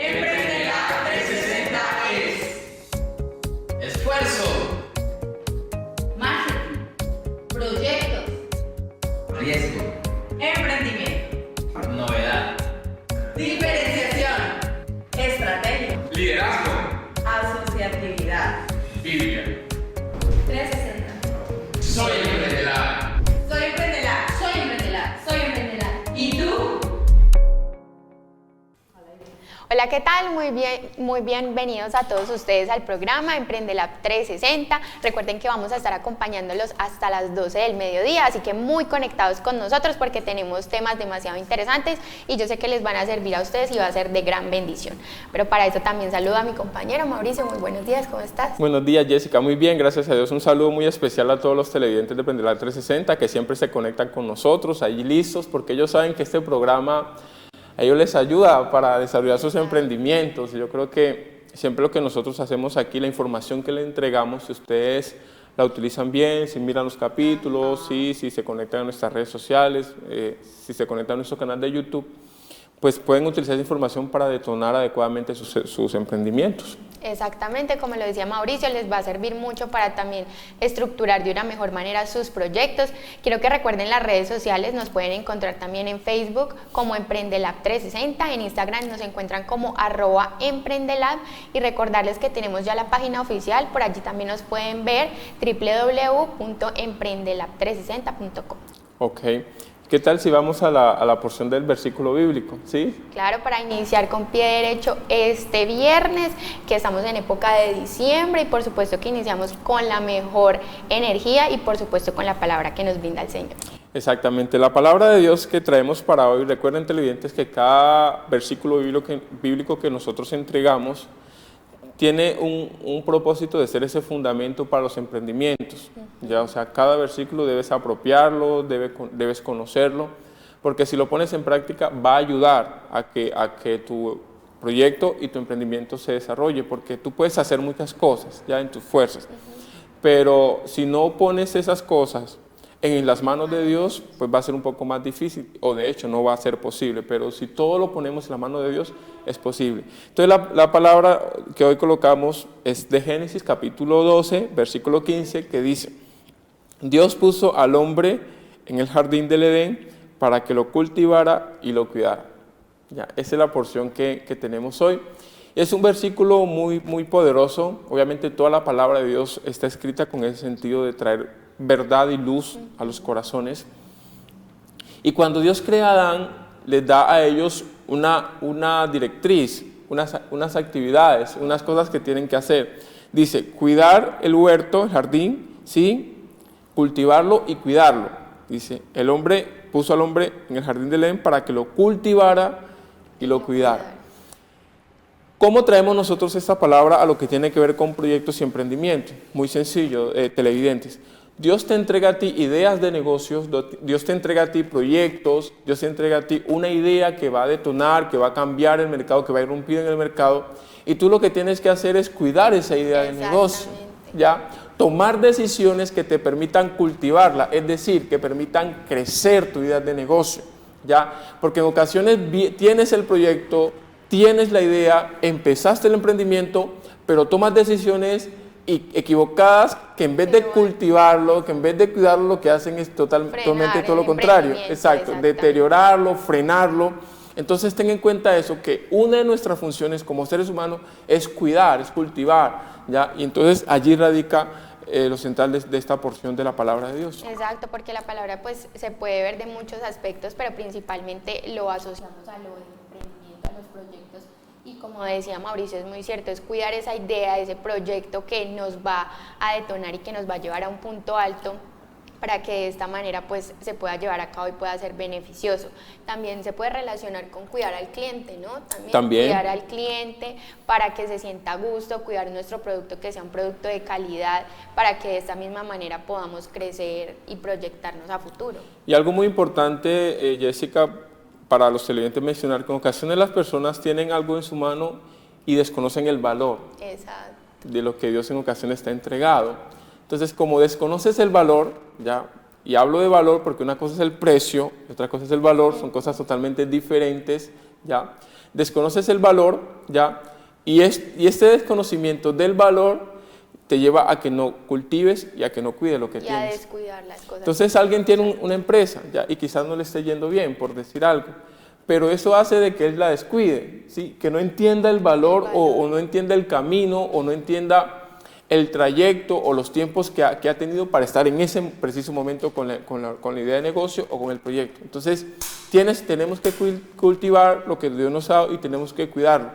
Emprendela 360 es esfuerzo, marketing, proyectos, riesgo, emprendimiento, novedad, diferenciación, estrategia, liderazgo, asociatividad. Biblia. 360. Soy Emprendela. Soy Emprendela. Soy Emprendela. Soy Emprendela. ¿Y tú? Hola, ¿qué tal? Muy bienvenidos a todos ustedes al programa Emprendela 360. Recuerden que vamos a estar acompañándolos hasta las 12 del mediodía, así que muy conectados con nosotros porque tenemos temas demasiado interesantes y yo sé que les van a servir a ustedes y va a ser de gran bendición. Pero para eso también saludo a mi compañero Mauricio. Muy buenos días, ¿cómo estás? Buenos días, Jessica, muy bien, gracias a Dios. Un saludo muy especial a todos los televidentes de Emprendela 360 que siempre se conectan con nosotros, ahí listos, porque ellos saben que este programa a ellos les ayuda para desarrollar sus emprendimientos. Yo creo que siempre lo que nosotros hacemos aquí, la información que les entregamos, si ustedes la utilizan bien, si miran los capítulos, si se conectan a nuestras redes sociales, si se conectan a nuestro canal de YouTube, pues pueden utilizar esa información para detonar adecuadamente sus emprendimientos. Exactamente, como lo decía Mauricio, les va a servir mucho para también estructurar de una mejor manera sus proyectos. Quiero que recuerden las redes sociales, nos pueden encontrar también en Facebook como Emprendela 360, en Instagram nos encuentran como @Emprendelab y recordarles que tenemos ya la página oficial, por allí también nos pueden ver www.emprendelab360.com. Ok. ¿Qué tal si vamos a la porción del versículo bíblico? ¿Sí? Claro, para iniciar con pie derecho este viernes, que estamos en época de diciembre y por supuesto que iniciamos con la mejor energía y por supuesto con la palabra que nos brinda el Señor. Exactamente, la palabra de Dios que traemos para hoy, recuerden televidentes que cada versículo bíblico que nosotros entregamos tiene un propósito de ser ese fundamento para los emprendimientos. ¿Ya? O sea, cada versículo debes apropiarlo, debes conocerlo, porque si lo pones en práctica va a ayudar a que tu proyecto y tu emprendimiento se desarrolle, porque tú puedes hacer muchas cosas ya en tus fuerzas, pero si no pones esas cosas en las manos de Dios, pues va a ser un poco más difícil, o de hecho no va a ser posible, pero si todo lo ponemos en la mano de Dios, es posible. Entonces la palabra que hoy colocamos es de Génesis capítulo 12, versículo 15, que dice: Dios puso al hombre en el jardín del Edén para que lo cultivara y lo cuidara. Ya, esa es la porción que tenemos hoy. Es un versículo muy poderoso. Obviamente toda la palabra de Dios está escrita con ese sentido de traer verdad y luz a los corazones. Y cuando Dios crea a Adán, les da a ellos una directriz, unas actividades, unas cosas que tienen que hacer. Dice, cuidar el huerto, el jardín, ¿sí? Cultivarlo y cuidarlo. Dice, el hombre puso al hombre en el jardín del Edén para que lo cultivara y lo cuidara. ¿Cómo traemos nosotros esta palabra a lo que tiene que ver con proyectos y emprendimientos? Muy sencillo, televidentes. Dios te entrega a ti ideas de negocios, Dios te entrega a ti proyectos, Dios te entrega a ti una idea que va a detonar, que va a cambiar el mercado, que va a irrumpir en el mercado, y tú lo que tienes que hacer es cuidar esa idea de negocio, ¿ya? Tomar decisiones que te permitan cultivarla, es decir, que permitan crecer tu idea de negocio, ¿ya? Porque en ocasiones tienes el proyecto, tienes la idea, empezaste el emprendimiento, pero tomas decisiones equivocadas que en vez de cultivarlo, que en vez de cuidarlo, lo que hacen es totalmente todo lo contrario. Exacto, deteriorarlo, frenarlo. Entonces ten en cuenta eso, que una de nuestras funciones como seres humanos es cuidar, es cultivar, ¿ya? Y entonces allí radica lo central de esta porción de la palabra de Dios. Exacto, porque la palabra pues se puede ver de muchos aspectos, pero principalmente lo asociamos a lo de emprendimiento, a los proyectos. Y como decía Mauricio, es muy cierto, es cuidar esa idea, ese proyecto que nos va a detonar y que nos va a llevar a un punto alto para que de esta manera pues se pueda llevar a cabo y pueda ser beneficioso. También se puede relacionar con cuidar al cliente, ¿no? También cuidar al cliente para que se sienta a gusto, cuidar nuestro producto, que sea un producto de calidad, para que de esta misma manera podamos crecer y proyectarnos a futuro. Y algo muy importante, Jessica, para los televidentes mencionar que en ocasiones las personas tienen algo en su mano y desconocen el valor de lo que Dios en ocasiones está entregado. Entonces, como desconoces el valor, ¿ya? Y hablo de valor porque una cosa es el precio, otra cosa es el valor, son cosas totalmente diferentes, ¿ya? desconoces el valor, ¿ya? Y este desconocimiento del valor te lleva a que no cultives y a que no cuides lo que Y a tienes. descuidar las cosas. Entonces alguien tiene una empresa, ¿ya? Y quizás no le esté yendo bien, por decir algo, pero eso hace de que él la descuide, ¿sí? Que no entienda el valor, o no entienda el camino, o no entienda el trayecto o los tiempos que ha tenido para estar en ese preciso momento con la idea de negocio o con el proyecto. Entonces tenemos que cultivar lo que Dios nos ha dado y tenemos que cuidarlo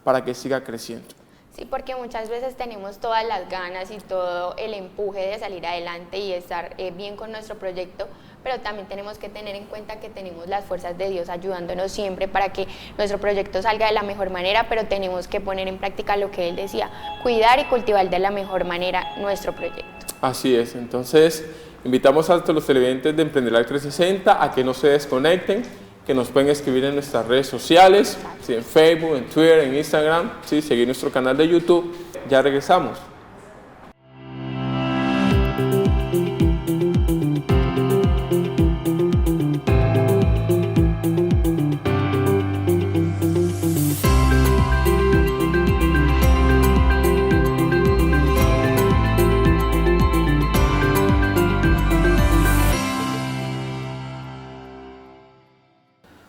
para que siga creciendo. Sí, porque muchas veces tenemos todas las ganas y todo el empuje de salir adelante y estar bien con nuestro proyecto, pero también tenemos que tener en cuenta que tenemos las fuerzas de Dios ayudándonos siempre para que nuestro proyecto salga de la mejor manera, pero tenemos que poner en práctica lo que él decía, cuidar y cultivar de la mejor manera nuestro proyecto. Así es, entonces invitamos a todos los televidentes de Emprendedor 360 a que no se desconecten, que nos pueden escribir en nuestras redes sociales, ¿sí? En Facebook, en Twitter, en Instagram, ¿sí? Seguir nuestro canal de YouTube. Ya regresamos.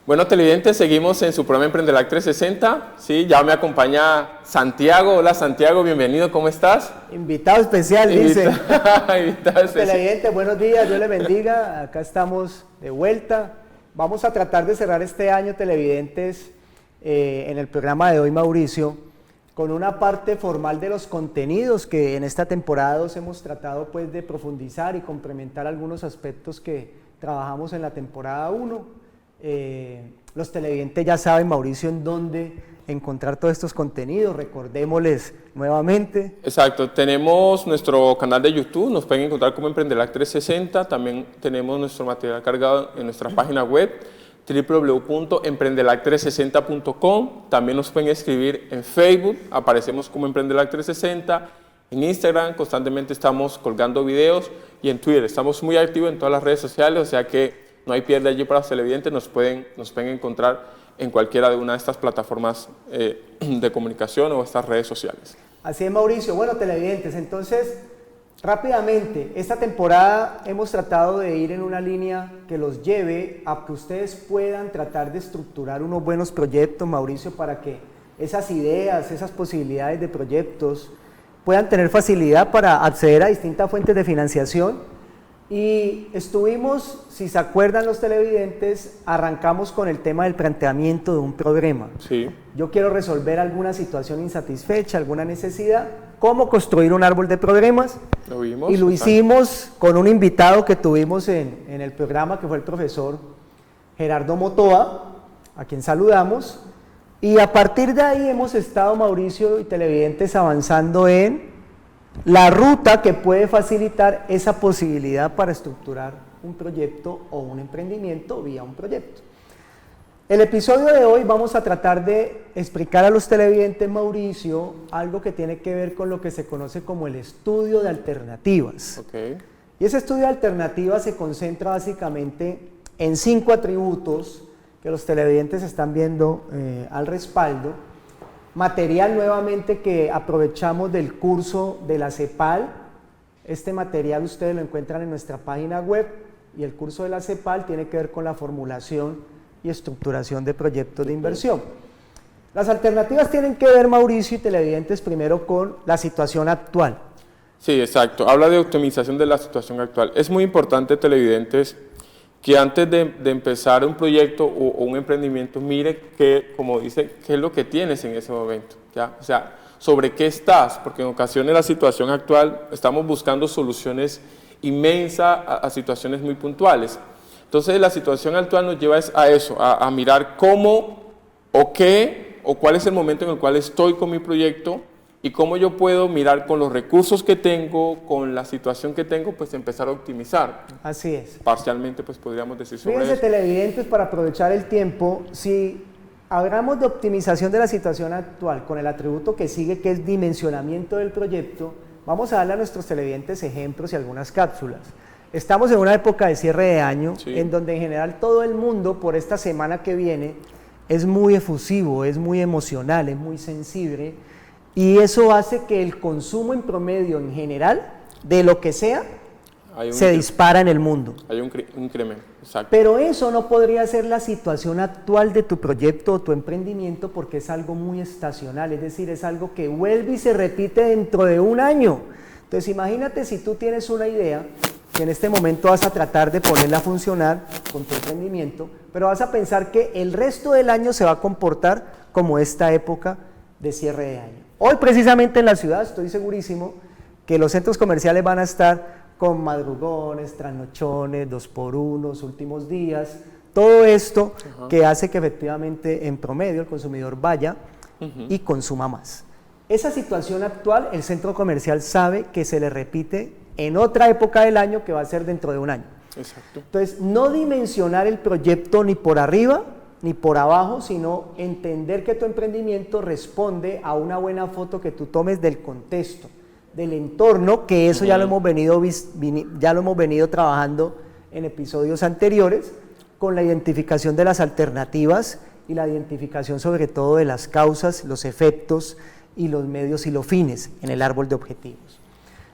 Bueno, televidentes, seguimos en su programa Emprendedor 360. Sí, ya me acompaña Santiago. Hola Santiago, bienvenido, ¿cómo estás? Invitado especial, dice. Invitado especial. Televidente, buenos días, Dios le bendiga. Acá estamos de vuelta. Vamos a tratar de cerrar este año, televidentes, en el programa de hoy, Mauricio, con una parte formal de los contenidos que en esta temporada 2 hemos tratado pues de profundizar y complementar algunos aspectos que trabajamos en la temporada 1. Los televidentes ya saben, Mauricio, en dónde encontrar todos estos contenidos. Recordémosles nuevamente. Exacto, tenemos nuestro canal de YouTube, nos pueden encontrar como Emprendedor 360. También tenemos nuestro material cargado en nuestra página web www.emprendedor360.com. También nos pueden escribir en Facebook, aparecemos como Emprendedor 360. En Instagram constantemente estamos colgando videos y en Twitter estamos muy activos en todas las redes sociales, o sea que no hay pierde allí para los televidentes, nos pueden encontrar en cualquiera de una de estas plataformas de comunicación o estas redes sociales. Así es, Mauricio. Bueno, televidentes, entonces, rápidamente, esta temporada hemos tratado de ir en una línea que los lleve a que ustedes puedan tratar de estructurar unos buenos proyectos, Mauricio, para que esas ideas, esas posibilidades de proyectos puedan tener facilidad para acceder a distintas fuentes de financiación. Y estuvimos, si se acuerdan los televidentes, arrancamos con el tema del planteamiento de un problema. Sí. Yo quiero resolver alguna situación insatisfecha, alguna necesidad, cómo construir un árbol de problemas. Lo vimos. Y lo hicimos con un invitado que tuvimos en el programa, que fue el profesor Gerardo Motoa, a quien saludamos. Y a partir de ahí hemos estado, Mauricio y televidentes, avanzando en la ruta que puede facilitar esa posibilidad para estructurar un proyecto o un emprendimiento vía un proyecto. El episodio de hoy vamos a tratar de explicar a los televidentes, Mauricio, algo que tiene que ver con lo que se conoce como el estudio de alternativas. Okay. Y ese estudio de alternativas se concentra básicamente en 5 atributos que los televidentes están viendo al respaldo. Material nuevamente que aprovechamos del curso de la CEPAL. Este material ustedes lo encuentran en nuestra página web y el curso de la CEPAL tiene que ver con la formulación y estructuración de proyectos de inversión. Las alternativas tienen que ver, Mauricio y televidentes, primero con la situación actual. Sí, exacto. Habla de optimización de la situación actual. Es muy importante, televidentes, que antes de empezar un proyecto o un emprendimiento, mire que, como dice, qué es lo que tienes en ese momento, ¿ya? O sea, sobre qué estás, porque en ocasiones la situación actual estamos buscando soluciones inmensas a situaciones muy puntuales. Entonces la situación actual nos lleva a eso, a mirar cómo o qué o cuál es el momento en el cual estoy con mi proyecto y cómo yo puedo mirar con los recursos que tengo, con la situación que tengo, pues empezar a optimizar. Así es. Parcialmente, pues podríamos decir sobre Fíjense, eso. televidentes, para aprovechar el tiempo, si hablamos de optimización de la situación actual con el atributo que sigue, que es dimensionamiento del proyecto, vamos a darle a nuestros televidentes ejemplos y algunas cápsulas. Estamos en una época de cierre de año, Sí. en donde en general todo el mundo, por esta semana que viene, es muy efusivo, es muy emocional, es muy sensible, y eso hace que el consumo en promedio en general, de lo que sea, se dispara en el mundo. Hay un incremento, exacto. Pero eso no podría ser la situación actual de tu proyecto o tu emprendimiento, porque es algo muy estacional, es decir, es algo que vuelve y se repite dentro de un año. Entonces imagínate si tú tienes una idea que en este momento vas a tratar de ponerla a funcionar con tu emprendimiento, pero vas a pensar que el resto del año se va a comportar como esta época de cierre de año. Hoy precisamente en la ciudad estoy segurísimo que los centros comerciales van a estar con madrugones, trasnochones, 2x1, últimos días, todo esto que hace que efectivamente en promedio el consumidor vaya y consuma más. Esa situación actual, el centro comercial sabe que se le repite en otra época del año, que va a ser dentro de un año. Exacto. Entonces, no dimensionar el proyecto ni por arriba ni por abajo, sino entender que tu emprendimiento responde a una buena foto que tú tomes del contexto, del entorno, que eso ya lo hemos venido trabajando en episodios anteriores, con la identificación de las alternativas y la identificación sobre todo de las causas, los efectos y los medios y los fines en el árbol de objetivos.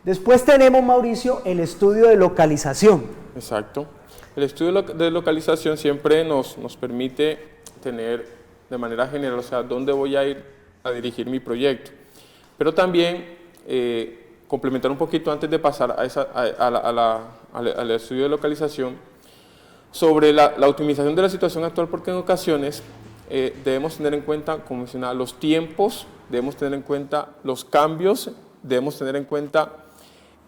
Después tenemos, Mauricio, el estudio de localización. Exacto. El estudio de localización siempre nos permite tener de manera general, o sea, dónde voy a ir a dirigir mi proyecto. Pero también complementar un poquito antes de pasar al estudio de localización, sobre la optimización de la situación actual, porque en ocasiones debemos tener en cuenta, como mencionaba, los tiempos, debemos tener en cuenta los cambios, debemos tener en cuenta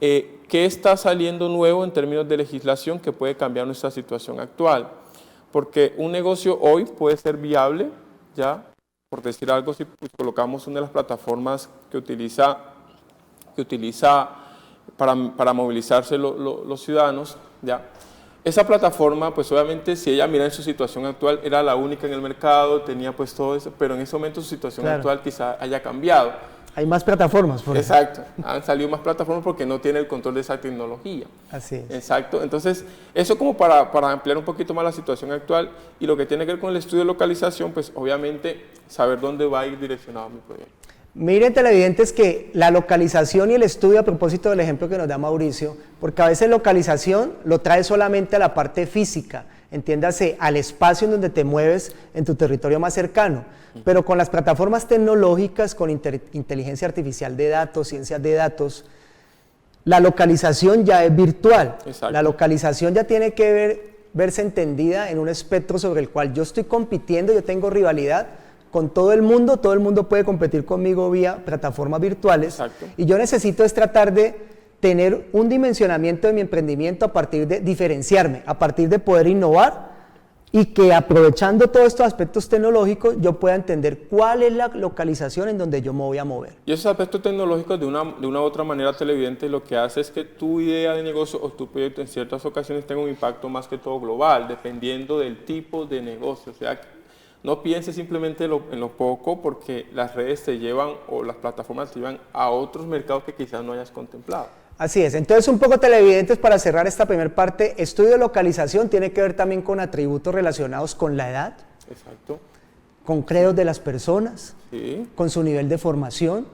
qué está saliendo nuevo en términos de legislación que puede cambiar nuestra situación actual. Porque un negocio hoy puede ser viable, ya, por decir algo, si colocamos una de las plataformas que utiliza para movilizarse los ciudadanos, ya. Esa plataforma, pues obviamente, si ella mira en su situación actual, era la única en el mercado, tenía pues todo eso, pero en ese momento su situación actual quizá haya cambiado. Hay más plataformas. Exacto, han salido más plataformas porque no tiene el control de esa tecnología. Así es. Exacto, entonces eso como para ampliar un poquito más la situación actual, y lo que tiene que ver con el estudio de localización, pues obviamente saber dónde va a ir direccionado mi proyecto. Miren, televidentes, que la localización y el estudio, a propósito del ejemplo que nos da Mauricio, porque a veces localización lo trae solamente a la parte física, entiéndase, al espacio en donde te mueves en tu territorio más cercano, pero con las plataformas tecnológicas, con inteligencia artificial de datos, ciencias de datos, la localización ya es virtual. Exacto. La localización ya tiene que verse entendida en un espectro sobre el cual yo estoy compitiendo, yo tengo rivalidad con todo el mundo puede competir conmigo vía plataformas virtuales. Exacto. Y yo necesito es tratar de tener un dimensionamiento de mi emprendimiento a partir de diferenciarme, a partir de poder innovar y que aprovechando todos estos aspectos tecnológicos yo pueda entender cuál es la localización en donde yo me voy a mover. Y esos aspectos tecnológicos de una u otra manera, televidente, lo que hace es que tu idea de negocio o tu proyecto en ciertas ocasiones tenga un impacto más que todo global, dependiendo del tipo de negocio. O sea, no pienses simplemente en lo poco, porque las redes te llevan o las plataformas te llevan a otros mercados que quizás no hayas contemplado. Así es. Entonces, un poco, televidentes, para cerrar esta primera parte, estudio de localización tiene que ver también con atributos relacionados con la edad. Exacto. Con credos de las personas, sí, con su nivel de formación,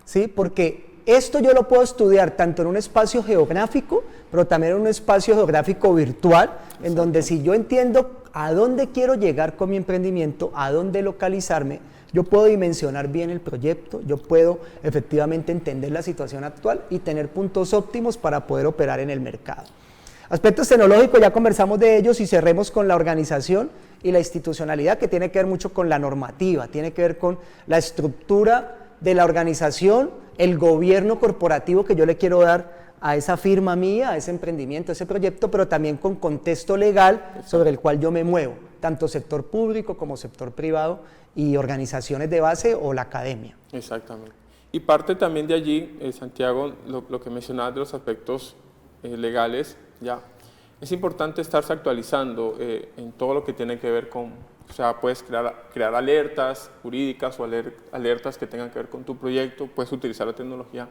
¿sí? Porque esto yo lo puedo estudiar tanto en un espacio geográfico, pero también en un espacio geográfico virtual, en donde si yo entiendo a dónde quiero llegar con mi emprendimiento, a dónde localizarme, yo puedo dimensionar bien el proyecto, yo puedo efectivamente entender la situación actual y tener puntos óptimos para poder operar en el mercado. Aspectos tecnológicos, ya conversamos de ellos, y cerremos con la organización y la institucionalidad, que tiene que ver mucho con la normativa, tiene que ver con la estructura de la organización, el gobierno corporativo que yo le quiero dar a esa firma mía, a ese emprendimiento, a ese proyecto, pero también con contexto legal sobre el cual yo me muevo, tanto sector público como sector privado y organizaciones de base o la academia. Exactamente. Y parte también de allí, Santiago, lo que mencionabas de los aspectos legales, ya, es importante estarse actualizando en todo lo que tiene que ver con, o sea, puedes crear alertas jurídicas o alertas que tengan que ver con tu proyecto, puedes utilizar la tecnología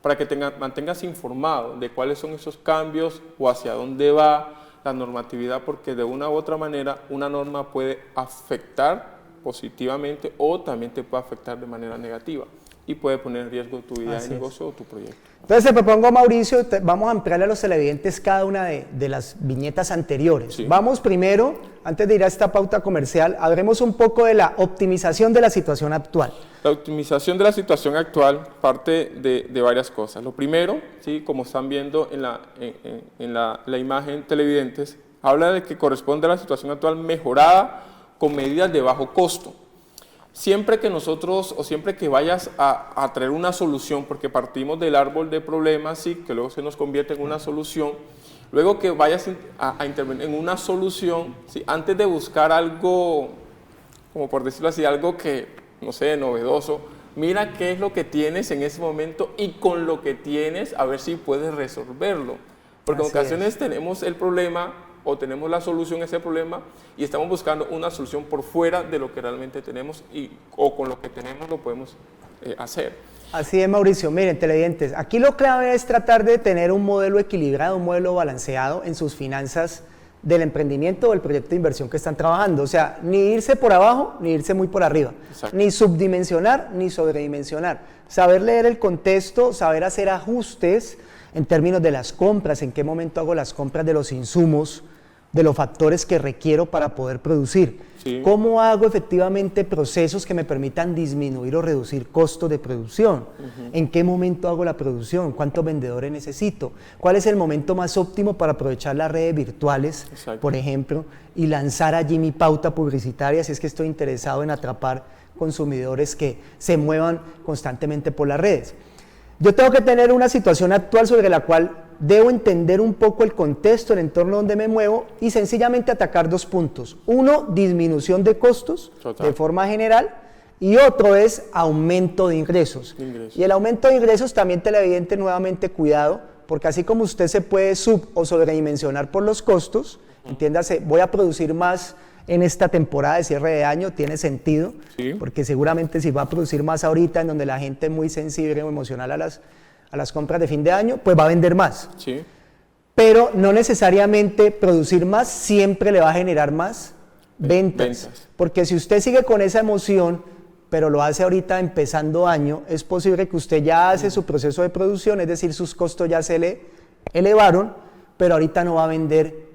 para que mantengas informado de cuáles son esos cambios o hacia dónde va la normatividad, porque de una u otra manera una norma puede afectar positivamente o también te puede afectar de manera negativa y puede poner en riesgo tu idea Así de es. negocio o tu proyecto. Entonces te propongo, Mauricio, vamos a ampliarle a los televidentes cada una de las viñetas anteriores. Sí. Vamos primero, antes de ir a esta pauta comercial, hablemos un poco de la optimización de la situación actual. La optimización de la situación actual parte de varias cosas. Lo primero, ¿sí? Como están viendo en la imagen televidentes, habla de que corresponde a la situación actual mejorada con medidas de bajo costo. Siempre que nosotros, o siempre que vayas a traer una solución, porque partimos del árbol de problemas, ¿sí? Que luego se nos convierte en una solución, luego que vayas a intervenir en una solución, ¿sí? Antes de buscar algo, como por decirlo así, algo que, no sé, novedoso, mira qué es lo que tienes en ese momento y con lo que tienes a ver si puedes resolverlo. Porque en Así ocasiones es. tenemos el problema o tenemos la solución a ese problema y estamos buscando una solución por fuera de lo que realmente tenemos o con lo que tenemos lo podemos hacer. Así es, Mauricio. Miren, televidentes, aquí lo clave es tratar de tener un modelo equilibrado, un modelo balanceado en sus finanzas del emprendimiento o el proyecto de inversión que están trabajando. O sea, ni irse por abajo, ni irse muy por arriba. Exacto. Ni subdimensionar, ni sobredimensionar. Saber leer el contexto, saber hacer ajustes en términos de las compras, en qué momento hago las compras de los insumos, de los factores que requiero para poder producir. Sí. ¿Cómo hago efectivamente procesos que me permitan disminuir o reducir costos de producción? ¿En qué momento hago la producción? ¿Cuántos vendedores necesito? ¿Cuál es el momento más óptimo para aprovechar las redes virtuales, Exacto. por ejemplo, y lanzar allí mi pauta publicitaria si es que estoy interesado en atrapar consumidores que se muevan constantemente por las redes? Yo tengo que tener una situación actual sobre la cual debo entender un poco el contexto, el entorno donde me muevo y sencillamente atacar dos puntos. Uno, disminución de costos Total. de forma general y otro es aumento de ingresos. Y el aumento de ingresos también, televidente, nuevamente cuidado, porque así como usted se puede o sobredimensionar por los costos, entiéndase, voy a producir más en esta temporada de cierre de año, tiene sentido, Sí. porque seguramente si va a producir más ahorita, en donde la gente es muy sensible o emocional a las compras de fin de año, pues va a vender más. Sí. Pero no necesariamente producir más siempre le va a generar más ventas. Porque si usted sigue con esa emoción, pero lo hace ahorita empezando año, es posible que usted ya hace su proceso de producción, es decir, sus costos ya se le elevaron, pero ahorita no va a vender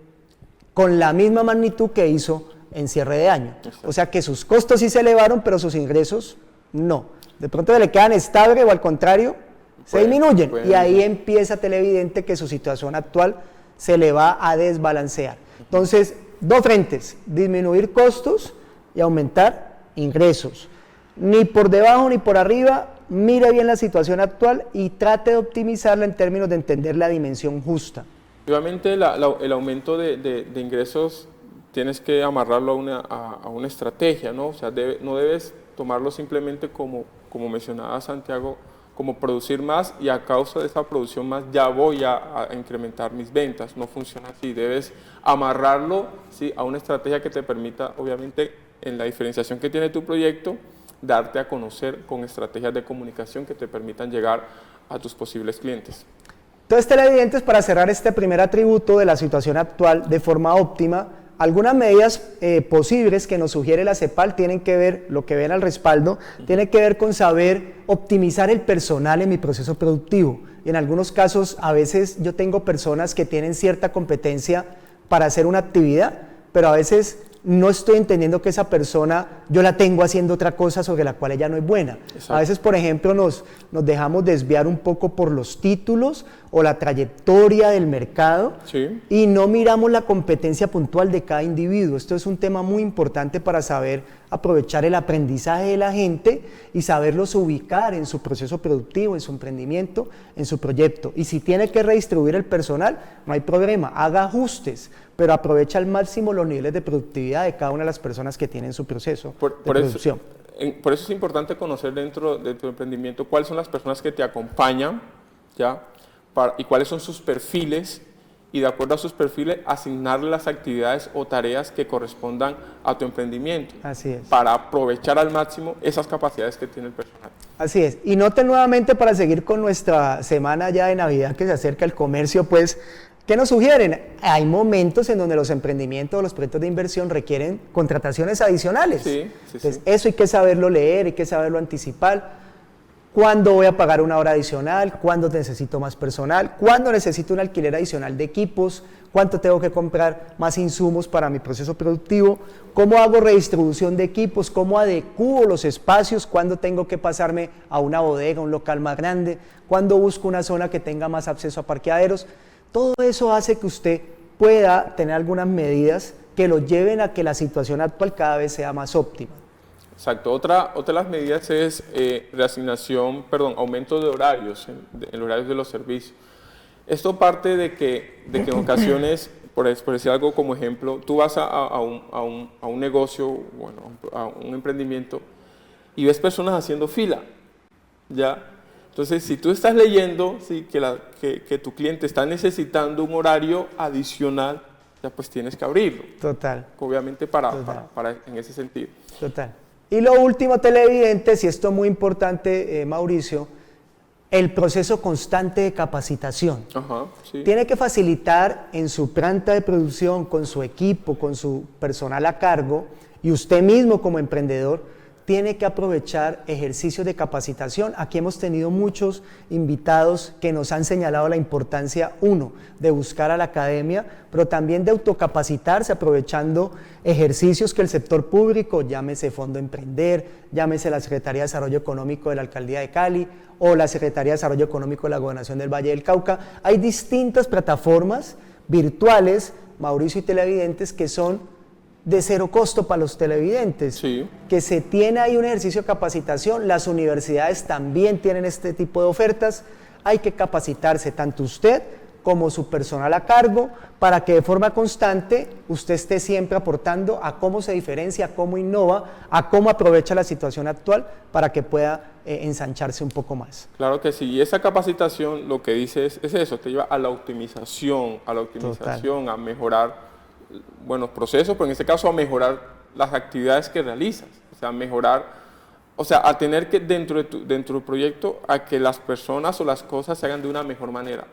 con la misma magnitud que hizo en cierre de año. O sea que sus costos sí se elevaron, pero sus ingresos no. De pronto le quedan estables o al contrario, se disminuyen. Y ahí empieza, televidente, que su situación actual se le va a desbalancear. Entonces, dos frentes, disminuir costos y aumentar ingresos. Ni por debajo ni por arriba, mire bien la situación actual y trate de optimizarla en términos de entender la dimensión justa. Obviamente el aumento de ingresos tienes que amarrarlo a una estrategia, ¿no? O sea, no debes tomarlo simplemente como mencionaba Santiago, como producir más y a causa de esa producción más ya voy a incrementar mis ventas. No funciona así, debes amarrarlo, ¿sí? A una estrategia que te permita, obviamente, en la diferenciación que tiene tu proyecto, darte a conocer con estrategias de comunicación que te permitan llegar a tus posibles clientes. Entonces, televidentes, para cerrar este primer atributo de la situación actual de forma óptima, algunas medidas posibles que nos sugiere la CEPAL tienen que ver, lo que ven al respaldo, tiene que ver con saber optimizar el personal en mi proceso productivo. Y en algunos casos, a veces yo tengo personas que tienen cierta competencia para hacer una actividad, pero a veces no estoy entendiendo que esa persona, yo la tengo haciendo otra cosa sobre la cual ella no es buena. Exacto. A veces, por ejemplo, nos dejamos desviar un poco por los títulos o la trayectoria del mercado, Sí. y no miramos la competencia puntual de cada individuo. Esto es un tema muy importante para saber aprovechar el aprendizaje de la gente y saberlos ubicar en su proceso productivo, en su emprendimiento, en su proyecto. Y si tiene que redistribuir el personal, no hay problema, haga ajustes, pero aprovecha al máximo los niveles de productividad de cada una de las personas que tienen su proceso de producción. Por eso es importante conocer dentro de tu emprendimiento cuáles son las personas que te acompañan, ¿ya? Y cuáles son sus perfiles, y de acuerdo a sus perfiles asignarle las actividades o tareas que correspondan a tu emprendimiento. Así es. Para aprovechar al máximo esas capacidades que tiene el personal. Así es. Y noten nuevamente, para seguir con nuestra semana ya de Navidad que se acerca, el comercio, pues ¿Qué nos sugieren? Hay momentos en donde los emprendimientos o los proyectos de inversión requieren contrataciones adicionales. Sí. Entonces, eso hay que saberlo leer, hay que saberlo anticipar. ¿Cuándo voy a pagar una hora adicional? ¿Cuándo necesito más personal? ¿Cuándo necesito un alquiler adicional de equipos? ¿Cuánto tengo que comprar más insumos para mi proceso productivo? ¿Cómo hago redistribución de equipos? ¿Cómo adecuo los espacios? ¿Cuándo tengo que pasarme a una bodega, un local más grande? ¿Cuándo busco una zona que tenga más acceso a parqueaderos? Todo eso hace que usted pueda tener algunas medidas que lo lleven a que la situación actual cada vez sea más óptima. Exacto. Otra de las medidas es aumento de horarios, en horarios de los servicios. Esto parte de que en ocasiones, por decir algo como ejemplo, tú vas a un negocio, bueno, a un emprendimiento y ves personas haciendo fila, ¿ya? Entonces, si tú estás leyendo que tu cliente está necesitando un horario adicional, ya pues tienes que abrirlo. Total. Obviamente para en ese sentido. Total. Y lo último, televidentes, y esto es muy importante, Mauricio, el proceso constante de capacitación. Ajá, sí. Tiene que facilitar en su planta de producción, con su equipo, con su personal a cargo, y usted mismo como emprendedor tiene que aprovechar ejercicios de capacitación. Aquí hemos tenido muchos invitados que nos han señalado la importancia, uno, de buscar a la academia, pero también de autocapacitarse aprovechando ejercicios que el sector público, llámese Fondo Emprender, llámese la Secretaría de Desarrollo Económico de la Alcaldía de Cali o la Secretaría de Desarrollo Económico de la Gobernación del Valle del Cauca. Hay distintas plataformas virtuales, Mauricio y televidentes, que son de cero costo para los televidentes, Sí. que se tiene ahí un ejercicio de capacitación. Las universidades también tienen este tipo de ofertas. Hay que capacitarse tanto usted como su personal a cargo para que de forma constante usted esté siempre aportando a cómo se diferencia, a cómo innova, a cómo aprovecha la situación actual para que pueda ensancharse un poco más. Claro que sí, y esa capacitación lo que dice es eso, te lleva a la optimización, Total. a mejorar buenos procesos, pero en este caso a mejorar las actividades que realizas, a tener que dentro del proyecto a que las personas o las cosas se hagan de una mejor manera,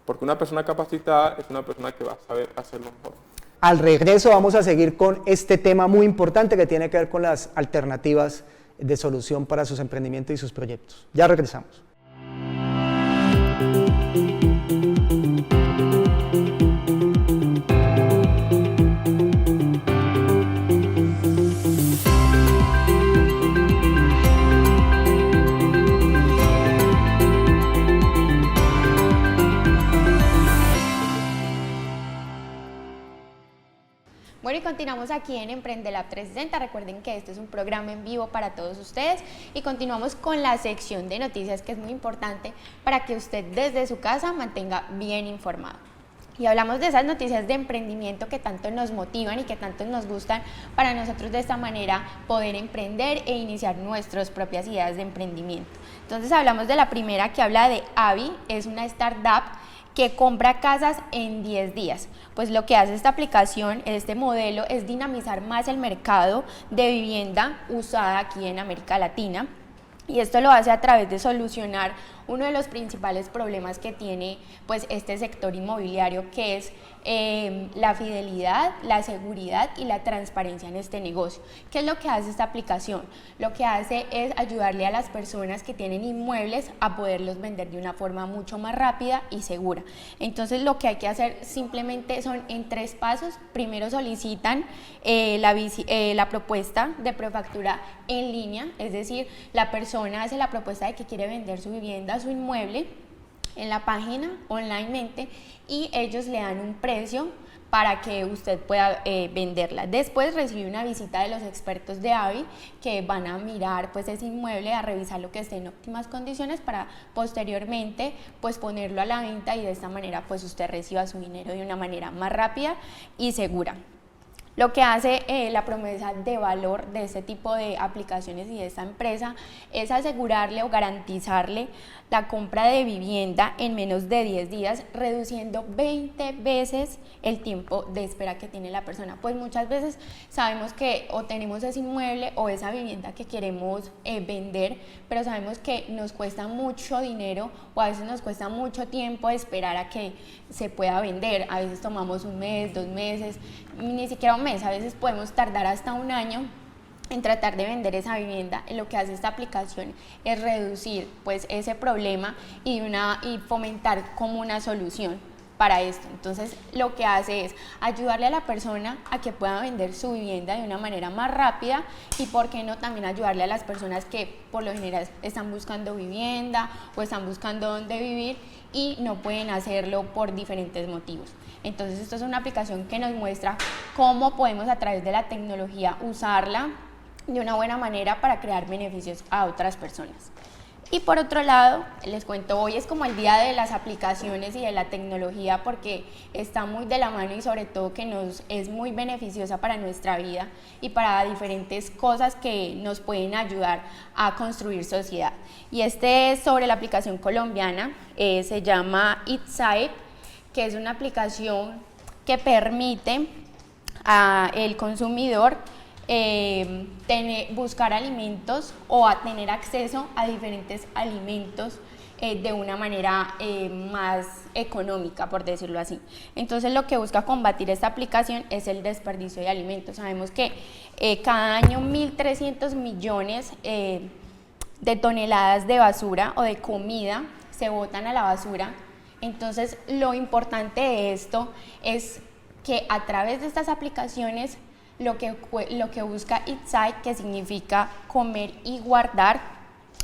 porque una persona capacitada es una persona que va a saber hacerlo mejor. Al regreso vamos a seguir con este tema muy importante que tiene que ver con las alternativas de solución para sus emprendimientos y sus proyectos. Ya regresamos. Bueno, y continuamos aquí en Emprendelab 360. Recuerden que este es un programa en vivo para todos ustedes y continuamos con la sección de noticias, que es muy importante para que usted desde su casa mantenga bien informado. Y hablamos de esas noticias de emprendimiento que tanto nos motivan y que tanto nos gustan para nosotros de esta manera poder emprender e iniciar nuestras propias ideas de emprendimiento. Entonces hablamos de la primera, que habla de Avi, es una startup que compra casas en 10 días. Pues lo que hace esta aplicación, este modelo, es dinamizar más el mercado de vivienda usada aquí en América Latina. Y esto lo hace a través de solucionar uno de los principales problemas que tiene pues este sector inmobiliario, que es la fidelidad, la seguridad y la transparencia en este negocio. ¿Qué es lo que hace esta aplicación? Lo que hace es ayudarle a las personas que tienen inmuebles a poderlos vender de una forma mucho más rápida y segura. Entonces lo que hay que hacer simplemente son en 3 pasos. Primero solicitan la propuesta de prefactura en línea, es decir, la persona hace la propuesta de que quiere vender su vivienda, su inmueble, en la página onlinemente, y ellos le dan un precio para que usted pueda venderla. Después recibe una visita de los expertos de Avi, que van a mirar pues ese inmueble, a revisar lo que esté en óptimas condiciones para posteriormente pues ponerlo a la venta, y de esta manera pues usted reciba su dinero de una manera más rápida y segura. Lo que hace la promesa de valor de este tipo de aplicaciones y de esta empresa es asegurarle o garantizarle la compra de vivienda en menos de 10 días, reduciendo 20 veces el tiempo de espera que tiene la persona. Pues muchas veces sabemos que o tenemos ese inmueble o esa vivienda que queremos vender, pero sabemos que nos cuesta mucho dinero o a veces nos cuesta mucho tiempo esperar a que se pueda vender. A veces tomamos un mes, 2 meses, ni siquiera un mes, a veces podemos tardar hasta un año en tratar de vender esa vivienda. Lo que hace esta aplicación es reducir pues ese problema y fomentar como una solución para esto. Entonces lo que hace es ayudarle a la persona a que pueda vender su vivienda de una manera más rápida y por qué no también ayudarle a las personas que por lo general están buscando vivienda o están buscando dónde vivir y no pueden hacerlo por diferentes motivos. Entonces esto es una aplicación que nos muestra cómo podemos a través de la tecnología usarla de una buena manera para crear beneficios a otras personas. Y por otro lado, les cuento, hoy es como el día de las aplicaciones y de la tecnología porque está muy de la mano y sobre todo que nos es muy beneficiosa para nuestra vida y para diferentes cosas que nos pueden ayudar a construir sociedad. Y este es sobre la aplicación colombiana, se llama Eatside, que es una aplicación que permite al consumidor buscar alimentos o a tener acceso a diferentes alimentos de una manera más económica, por decirlo así. Entonces lo que busca combatir esta aplicación es el desperdicio de alimentos. Sabemos que cada año 1.300 millones de toneladas de basura o de comida se botan a la basura. Entonces lo importante de esto es que a través de estas aplicaciones lo que busca Eatside, que significa comer y guardar,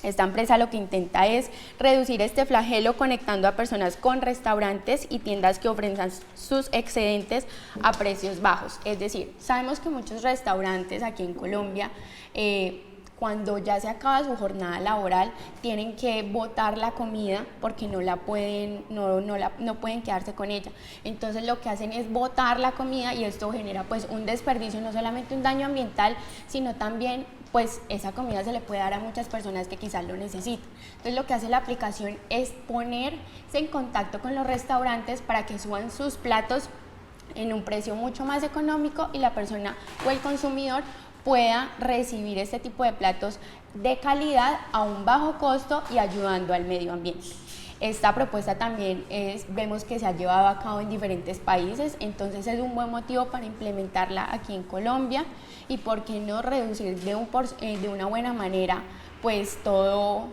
esta empresa lo que intenta es reducir este flagelo conectando a personas con restaurantes y tiendas que ofrecen sus excedentes a precios bajos. Es decir, sabemos que muchos restaurantes aquí en Colombia cuando ya se acaba su jornada laboral tienen que botar la comida porque no pueden quedarse con ella. Entonces lo que hacen es botar la comida y esto genera pues un desperdicio, no solamente un daño ambiental, sino también pues esa comida se le puede dar a muchas personas que quizás lo necesitan. Entonces lo que hace la aplicación es ponerse en contacto con los restaurantes para que suban sus platos en un precio mucho más económico y la persona o el consumidor pueda recibir este tipo de platos de calidad a un bajo costo y ayudando al medio ambiente. Esta propuesta también vemos que se ha llevado a cabo en diferentes países, entonces es un buen motivo para implementarla aquí en Colombia y por qué no reducir de una buena manera pues todo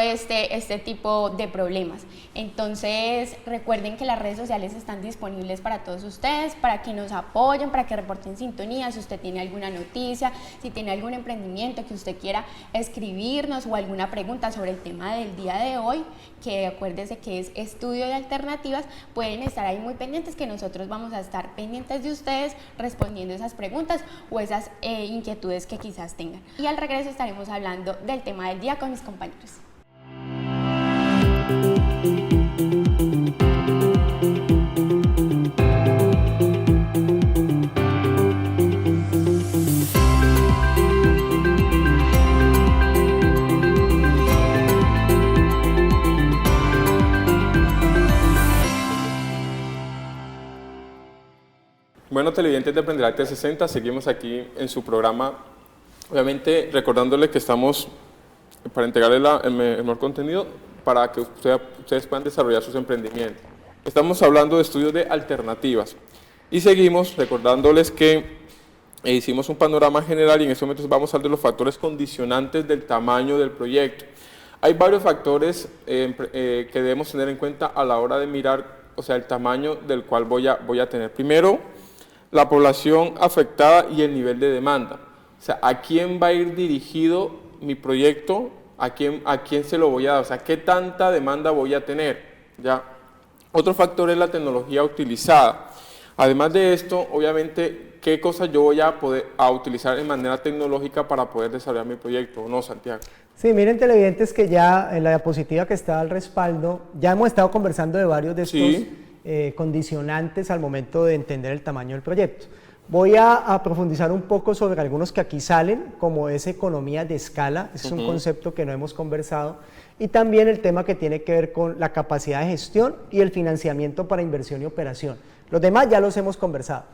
este tipo de problemas. Entonces recuerden que las redes sociales están disponibles para todos ustedes, para que nos apoyen, para que reporten sintonía, si usted tiene alguna noticia, si tiene algún emprendimiento que usted quiera escribirnos o alguna pregunta sobre el tema del día de hoy, que acuérdese que es estudio de alternativas, pueden estar ahí muy pendientes que nosotros vamos a estar pendientes de ustedes respondiendo esas preguntas o esas inquietudes que quizás tengan. Y al regreso estaremos hablando del tema del día con mis compañeros. Bueno, televidentes de Aprender Arte 60, seguimos aquí en su programa, obviamente recordándole que estamos para entregarle el mejor contenido para que ustedes puedan desarrollar sus emprendimientos. Estamos hablando de estudios de alternativas y seguimos recordándoles que hicimos un panorama general y en este momento vamos a hablar de los factores condicionantes del tamaño del proyecto. Hay varios factores que debemos tener en cuenta a la hora de mirar, o sea, el tamaño del cual voy a tener. Primero, la población afectada y el nivel de demanda. O sea, ¿a quién va a ir dirigido mi proyecto? ¿A quién se lo voy a dar? O sea, ¿qué tanta demanda voy a tener? ¿Ya? Otro factor es la tecnología utilizada. Además de esto, obviamente, ¿qué cosas yo voy a utilizar de manera tecnológica para poder desarrollar mi proyecto? ¿No, Santiago? Sí, miren, televidentes, que ya en la diapositiva que está al respaldo, ya hemos estado conversando de varios de estos condicionantes al momento de entender el tamaño del proyecto. Voy a profundizar un poco sobre algunos que aquí salen, como es economía de escala, ese es un concepto que no hemos conversado, y también el tema que tiene que ver con la capacidad de gestión y el financiamiento para inversión y operación. Los demás ya los hemos conversado.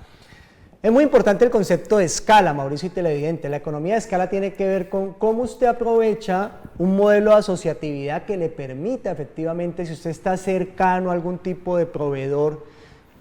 Es muy importante el concepto de escala, Mauricio y televidente. La economía de escala tiene que ver con cómo usted aprovecha un modelo de asociatividad que le permita efectivamente, si usted está cercano a algún tipo de proveedor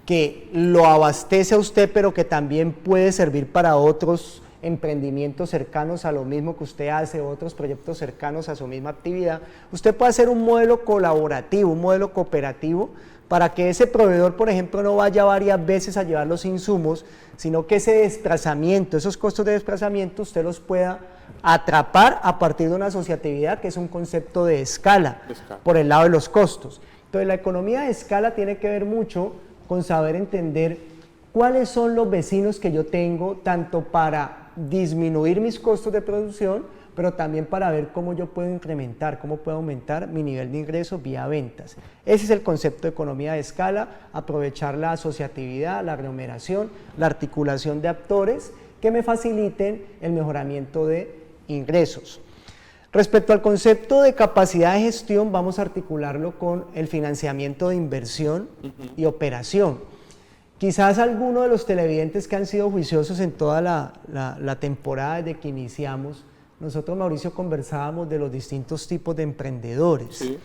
que lo abastece a usted, pero que también puede servir para otros emprendimientos cercanos a lo mismo que usted hace, otros proyectos cercanos a su misma actividad, usted puede hacer un modelo colaborativo, un modelo cooperativo, para que ese proveedor, por ejemplo, no vaya varias veces a llevar los insumos, sino que ese desplazamiento, esos costos de desplazamiento, usted los pueda atrapar a partir de una asociatividad, que es un concepto de escala, por el lado de los costos. Entonces, la economía de escala tiene que ver mucho con saber entender cuáles son los vecinos que yo tengo, tanto para disminuir mis costos de producción, pero también para ver cómo yo puedo incrementar, cómo puedo aumentar mi nivel de ingresos vía ventas. Ese es el concepto de economía de escala, aprovechar la asociatividad, la aglomeración, la articulación de actores que me faciliten el mejoramiento de ingresos. Respecto al concepto de capacidad de gestión, vamos a articularlo con el financiamiento de inversión y operación. Quizás algunos de los televidentes que han sido juiciosos en toda la temporada desde que iniciamos, nosotros, Mauricio, conversábamos de los distintos tipos de emprendedores. Sí.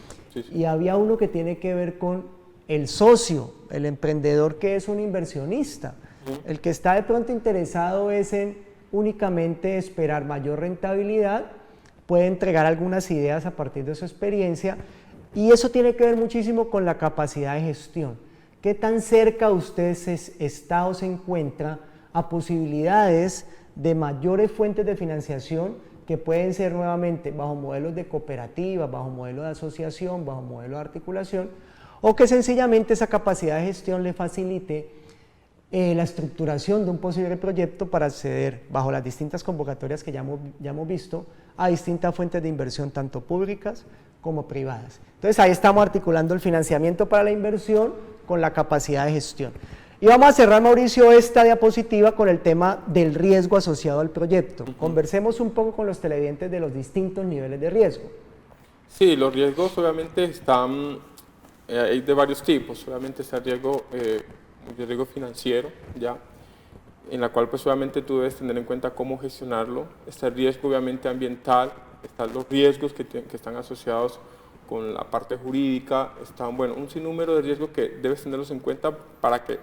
Y había uno que tiene que ver con el socio, el emprendedor que es un inversionista. El que está de pronto interesado es en únicamente esperar mayor rentabilidad, puede entregar algunas ideas a partir de su experiencia, y eso tiene que ver muchísimo con la capacidad de gestión. ¿Qué tan cerca usted está o se encuentra a posibilidades de mayores fuentes de financiación que pueden ser nuevamente bajo modelos de cooperativa, bajo modelo de asociación, bajo modelo de articulación, o que sencillamente esa capacidad de gestión le facilite la estructuración de un posible proyecto para acceder, bajo las distintas convocatorias que ya hemos visto, a distintas fuentes de inversión, tanto públicas como privadas. Entonces ahí estamos articulando el financiamiento para la inversión con la capacidad de gestión. Y vamos a cerrar, Mauricio, esta diapositiva con el tema del riesgo asociado al proyecto. Conversemos un poco con los televidentes de los distintos niveles de riesgo. Sí, los riesgos obviamente están, hay de varios tipos. Obviamente está el riesgo financiero, ya, en la cual pues obviamente tú debes tener en cuenta cómo gestionarlo. Está el riesgo obviamente ambiental, están los riesgos que están asociados con la parte jurídica, están, bueno, un sinnúmero de riesgos que debes tenerlos en cuenta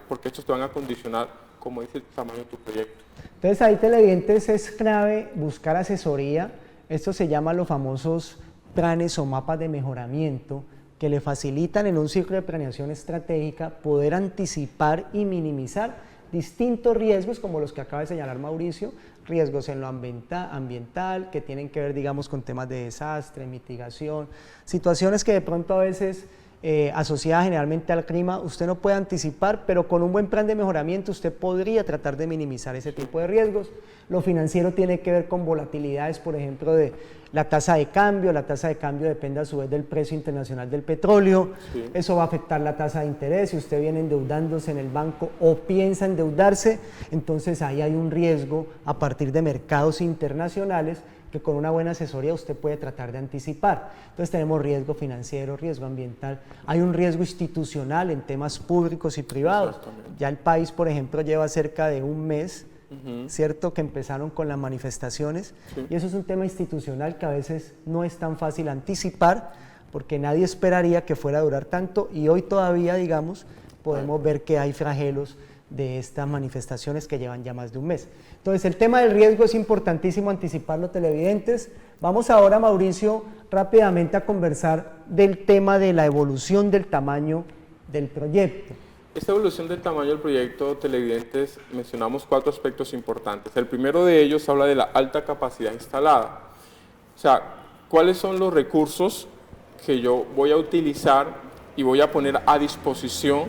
porque estos te van a condicionar, como dice, el tamaño de tu proyecto. Entonces ahí, televidentes, es clave buscar asesoría. Esto se llama los famosos planes o mapas de mejoramiento, que le facilitan en un ciclo de planeación estratégica poder anticipar y minimizar distintos riesgos como los que acaba de señalar Mauricio, riesgos en lo ambiental que tienen que ver, digamos, con temas de desastre, mitigación, situaciones que de pronto a veces asociadas generalmente al clima usted no puede anticipar, pero con un buen plan de mejoramiento usted podría tratar de minimizar ese tipo de riesgos. Lo financiero tiene que ver con volatilidades, por ejemplo, de la tasa de cambio depende a su vez del precio internacional del petróleo, eso va a afectar la tasa de interés. Si usted viene endeudándose en el banco o piensa endeudarse, entonces ahí hay un riesgo a partir de mercados internacionales que con una buena asesoría usted puede tratar de anticipar. Entonces tenemos riesgo financiero, riesgo ambiental, hay un riesgo institucional en temas públicos y privados. Ya el país, por ejemplo, lleva cerca de un mes, ¿cierto?, que empezaron con las manifestaciones, y eso es un tema institucional que a veces no es tan fácil anticipar, porque nadie esperaría que fuera a durar tanto, y hoy todavía, digamos, podemos ver que hay flagelos de estas manifestaciones que llevan ya más de un mes. Entonces el tema del riesgo es importantísimo anticiparlo, televidentes. Vamos ahora, Mauricio, rápidamente a conversar del tema de la evolución del tamaño del proyecto. Esta evolución del tamaño del proyecto, televidentes, mencionamos 4 aspectos importantes. El primero de ellos habla de la alta capacidad instalada. O sea, ¿cuáles son los recursos que yo voy a utilizar y voy a poner a disposición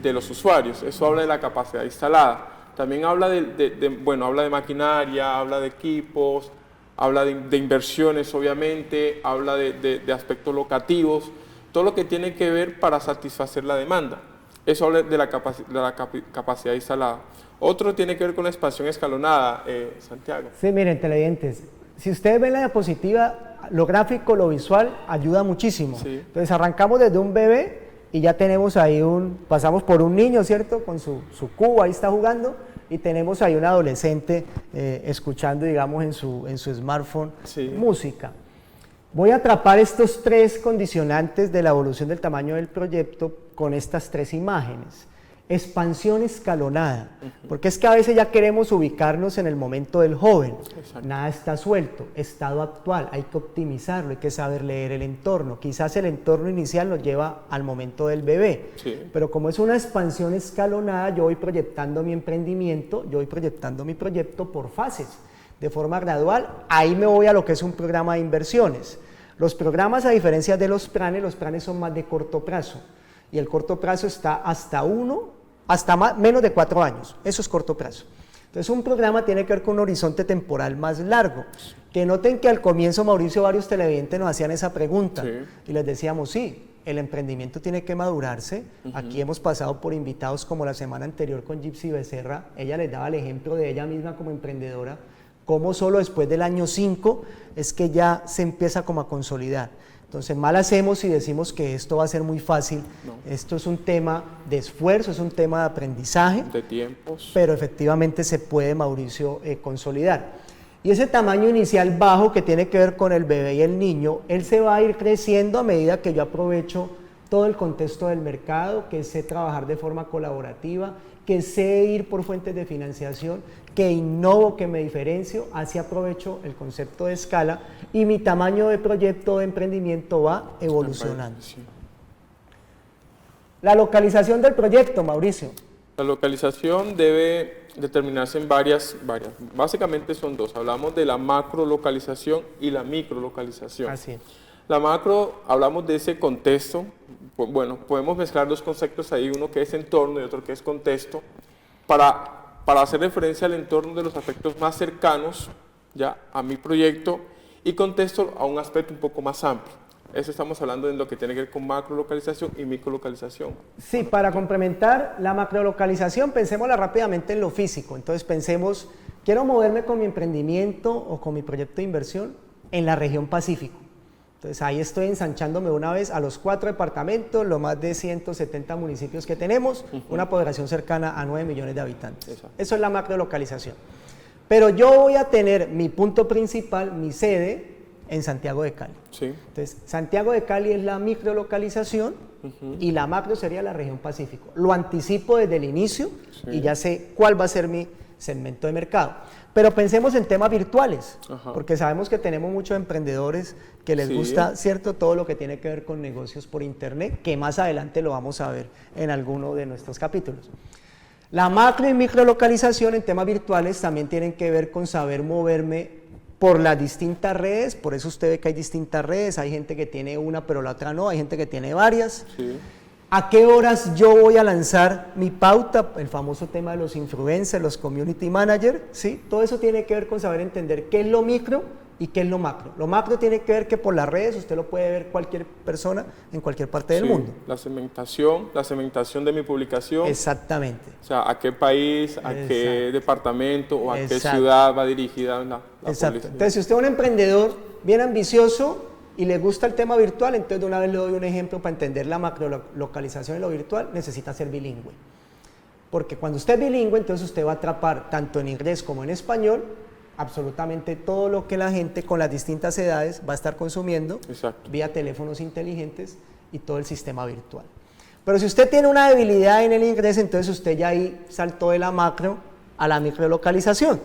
de los usuarios? Eso habla de la capacidad instalada. También habla habla de maquinaria, habla de equipos, habla de inversiones, obviamente, habla de aspectos locativos, todo lo que tiene que ver para satisfacer la demanda. Eso habla de la capacidad instalada. Otro tiene que ver con la expansión escalonada, Santiago. Sí, miren, televidentes, si ustedes ven la diapositiva, lo gráfico, lo visual, ayuda muchísimo. Sí. Entonces arrancamos desde un bebé y ya tenemos ahí pasamos por un niño, ¿cierto? Con su cubo, ahí está jugando, y tenemos ahí un adolescente escuchando, digamos, en su smartphone, Sí. música. Voy a atrapar estos tres condicionantes de la evolución del tamaño del proyecto con estas tres imágenes. Expansión escalonada, porque es que a veces ya queremos ubicarnos en el momento del joven. Exacto. Nada está suelto, estado actual, hay que optimizarlo, hay que saber leer el entorno. Quizás el entorno inicial nos lleva al momento del bebé, Sí. pero como es una expansión escalonada, yo voy proyectando mi emprendimiento, yo voy proyectando mi proyecto por fases, de forma gradual. Ahí me voy a lo que es un programa de inversiones. Los programas, a diferencia de los planes son más de corto plazo, y el corto plazo está hasta menos de 4 años, eso es corto plazo. Entonces un programa tiene que ver con un horizonte temporal más largo. Que noten que al comienzo, Mauricio, varios televidentes nos hacían esa pregunta, Sí. y les decíamos, sí, el emprendimiento tiene que madurarse. Aquí hemos pasado por invitados como la semana anterior con Gypsy Becerra, ella les daba el ejemplo de ella misma como emprendedora, cómo solo después del año 5 es que ya se empieza como a consolidar. Entonces mal hacemos si decimos que esto va a ser muy fácil. No. Esto es un tema de esfuerzo, es un tema de aprendizaje, De tiempos. pero efectivamente se puede, Mauricio, consolidar. Y ese tamaño inicial bajo que tiene que ver con el bebé y el niño, él se va a ir creciendo a medida que yo aprovecho todo el contexto del mercado, que sé trabajar de forma colaborativa, que sé ir por fuentes de financiación, que innovo, que me diferencio, así aprovecho el concepto de escala y mi tamaño de proyecto de emprendimiento va evolucionando. Sí. La localización del proyecto, Mauricio. La localización debe determinarse en varias. Básicamente son dos. Hablamos de la macrolocalización y la microlocalización. Así es. La macro, hablamos de ese contexto. Bueno, podemos mezclar dos conceptos ahí, uno que es entorno y otro que es contexto, para hacer referencia al entorno de los aspectos más cercanos ya a mi proyecto, y contexto a un aspecto un poco más amplio. Eso estamos hablando de lo que tiene que ver con macrolocalización y microlocalización. Sí, para complementar la macrolocalización, pensémosla rápidamente en lo físico. Entonces pensemos, quiero moverme con mi emprendimiento o con mi proyecto de inversión en la región Pacífico. Entonces ahí estoy ensanchándome una vez a los 4 departamentos, los más de 170 municipios que tenemos, una población cercana a 9 millones de habitantes. Exacto. Eso es la macrolocalización. Pero yo voy a tener mi punto principal, mi sede, en Santiago de Cali. Sí. Entonces, Santiago de Cali es la microlocalización y la macro sería la región Pacífico. Lo anticipo desde el inicio y ya sé cuál va a ser mi segmento de mercado. Pero pensemos en temas virtuales, porque sabemos que tenemos muchos emprendedores que les gusta, ¿cierto?, todo lo que tiene que ver con negocios por internet, que más adelante lo vamos a ver en alguno de nuestros capítulos. La macro y microlocalización en temas virtuales también tienen que ver con saber moverme por las distintas redes. Por eso usted ve que hay distintas redes, hay gente que tiene una pero la otra no, hay gente que tiene varias. Sí. ¿A qué horas yo voy a lanzar mi pauta? El famoso tema de los influencers, los community managers, ¿sí? Todo eso tiene que ver con saber entender qué es lo micro y qué es lo macro. Lo macro tiene que ver que por las redes usted lo puede ver cualquier persona en cualquier parte del mundo. La segmentación de mi publicación. Exactamente. O sea, a qué país, a qué departamento o a qué Exacto. ciudad va dirigida la Exacto. publicidad. Entonces, si usted es un emprendedor bien ambicioso y le gusta el tema virtual, entonces de una vez le doy un ejemplo para entender la macrolocalización en lo virtual, necesita ser bilingüe. Porque cuando usted es bilingüe, entonces usted va a atrapar tanto en inglés como en español absolutamente todo lo que la gente con las distintas edades va a estar consumiendo. Exacto. Vía teléfonos inteligentes y todo el sistema virtual. Pero si usted tiene una debilidad en el inglés, entonces usted ya ahí saltó de la macro a la microlocalización,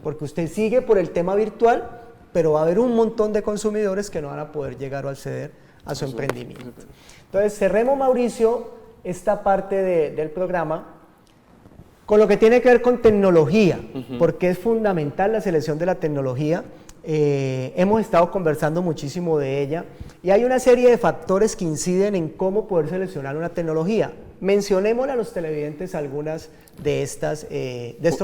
porque usted sigue por el tema virtual, pero va a haber un montón de consumidores que no van a poder llegar o acceder a su emprendimiento. Entonces cerremos, Mauricio, esta parte del programa con lo que tiene que ver con tecnología, porque es fundamental la selección de la tecnología. Hemos estado conversando muchísimo de ella y hay una serie de factores que inciden en cómo poder seleccionar una tecnología. Mencionémosle a los televidentes algunas de estos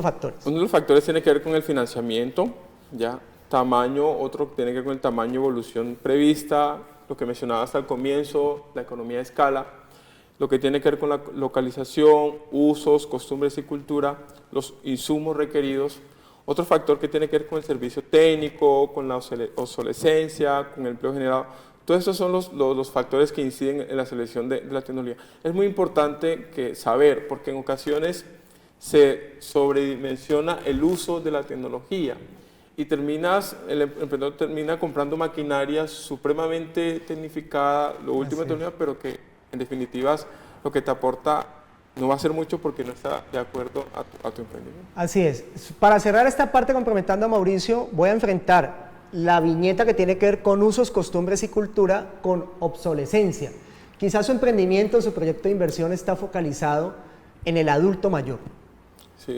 factores. Uno de los factores tiene que ver con el financiamiento, ya, tamaño, otro tiene que ver con el tamaño, evolución prevista, lo que mencionaba hasta el comienzo, la economía de escala. lo que tiene que ver con la localización, usos, costumbres y cultura, los insumos requeridos. Otro factor que tiene que ver con el servicio técnico, con la obsolescencia, con el empleo generado. Todos estos son los factores que inciden en la selección de la tecnología. Es muy importante saber, porque en ocasiones se sobredimensiona el uso de la tecnología y el emprendedor termina comprando maquinaria supremamente tecnificada, lo último de tecnología, pero que en definitiva lo que te aporta no va a ser mucho porque no está de acuerdo a tu emprendimiento. Así es. Para cerrar esta parte comprometando a Mauricio, voy a enfrentar la viñeta que tiene que ver con usos, costumbres y cultura con obsolescencia. Quizás su emprendimiento, su proyecto de inversión está focalizado en el adulto mayor. Sí.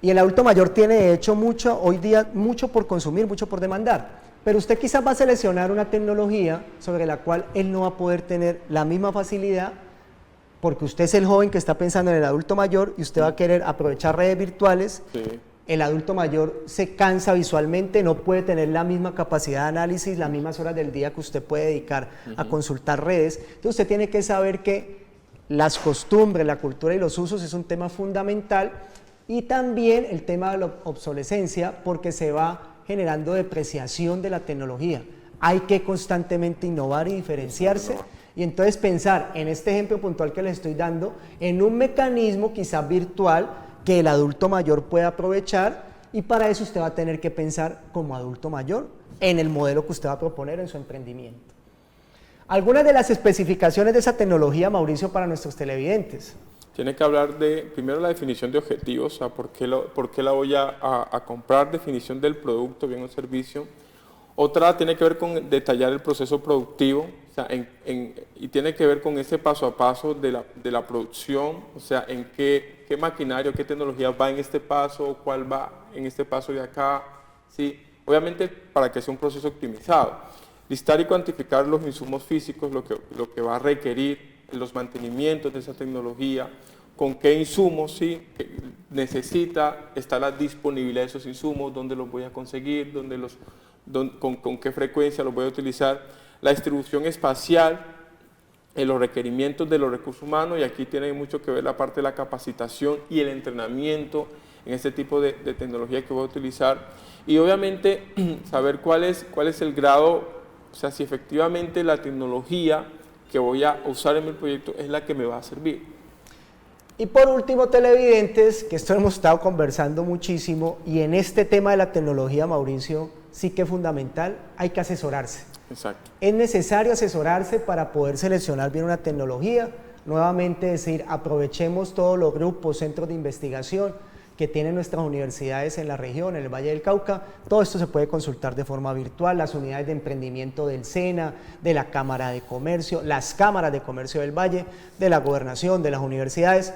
Y el adulto mayor tiene de hecho hoy día mucho por consumir, mucho por demandar. Pero usted quizás va a seleccionar una tecnología sobre la cual él no va a poder tener la misma facilidad porque usted es el joven que está pensando en el adulto mayor y usted va a querer aprovechar redes virtuales. Sí. El adulto mayor se cansa visualmente, no puede tener la misma capacidad de análisis, las mismas horas del día que usted puede dedicar a consultar redes. Entonces usted tiene que saber que las costumbres, la cultura y los usos es un tema fundamental y también el tema de la obsolescencia porque se va generando depreciación de la tecnología. Hay que constantemente innovar y diferenciarse y entonces pensar en este ejemplo puntual que les estoy dando en un mecanismo quizás virtual que el adulto mayor pueda aprovechar y para eso usted va a tener que pensar como adulto mayor en el modelo que usted va a proponer en su emprendimiento. Algunas de las especificaciones de esa tecnología, Mauricio, para nuestros televidentes. Tiene que hablar de, primero, la definición de objetivos, o sea, por qué la voy a comprar, definición del producto, bien o servicio. Otra tiene que ver con detallar el proceso productivo, o sea, y tiene que ver con ese paso a paso de la producción, o sea, en qué maquinaria, qué tecnología va en este paso, cuál va en este paso de acá, ¿sí? Obviamente para que sea un proceso optimizado. Listar y cuantificar los insumos físicos, lo que va a requerir, los mantenimientos de esa tecnología, con qué insumos ¿sí? necesita, está la disponibilidad de esos insumos, dónde los voy a conseguir, con qué frecuencia los voy a utilizar, la distribución espacial, los requerimientos de los recursos humanos, y aquí tiene mucho que ver la parte de la capacitación y el entrenamiento en este tipo de tecnología que voy a utilizar, y obviamente saber cuál es el grado, o sea, si efectivamente la tecnología que voy a usar en mi proyecto es la que me va a servir. Y por último, televidentes, que esto hemos estado conversando muchísimo, y en este tema de la tecnología, Mauricio, sí que es fundamental, hay que asesorarse. Exacto. Es necesario asesorarse para poder seleccionar bien una tecnología, nuevamente decir, aprovechemos todos los grupos, centros de investigación que tienen nuestras universidades en la región, en el Valle del Cauca. Todo esto se puede consultar de forma virtual, las unidades de emprendimiento del SENA, de la Cámara de Comercio, las cámaras de comercio del Valle, de la gobernación, de las universidades.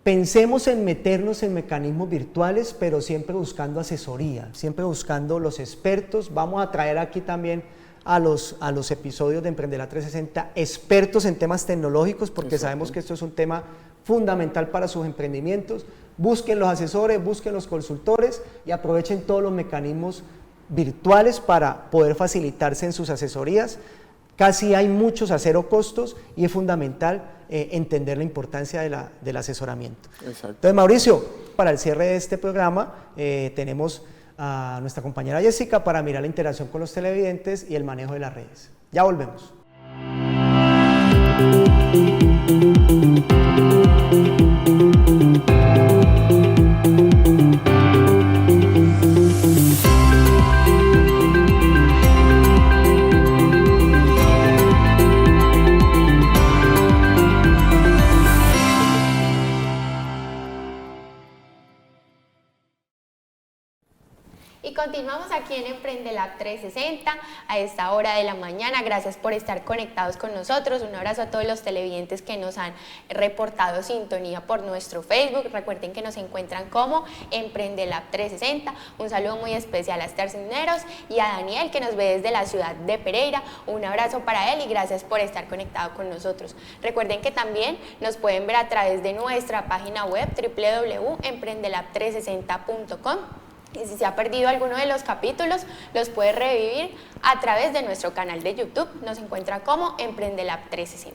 Pensemos en meternos en mecanismos virtuales, pero siempre buscando asesoría, siempre buscando los expertos. Vamos a traer aquí también a los episodios de Emprendela 360 expertos en temas tecnológicos, porque Exacto. Sabemos que esto es un tema fundamental para sus emprendimientos. Busquen los asesores, busquen los consultores y aprovechen todos los mecanismos virtuales para poder facilitarse en sus asesorías. Casi hay muchos a cero costos y es fundamental entender la importancia del asesoramiento. Exacto. Entonces, Mauricio, para el cierre de este programa tenemos a nuestra compañera Jessica para mirar la interacción con los televidentes y el manejo de las redes. Ya volvemos. Y continuamos aquí en Emprendela 360 a esta hora de la mañana. Gracias por estar conectados con nosotros. Un abrazo a todos los televidentes que nos han reportado sintonía por nuestro Facebook. Recuerden que nos encuentran como Emprendela 360. Un saludo muy especial a Esther Cisneros y a Daniel, que nos ve desde la ciudad de Pereira. Un abrazo para él y gracias por estar conectado con nosotros. Recuerden que también nos pueden ver a través de nuestra página web www.emprendela360.com. Y si se ha perdido alguno de los capítulos, los puede revivir a través de nuestro canal de YouTube. Nos encuentra como Emprendela 360.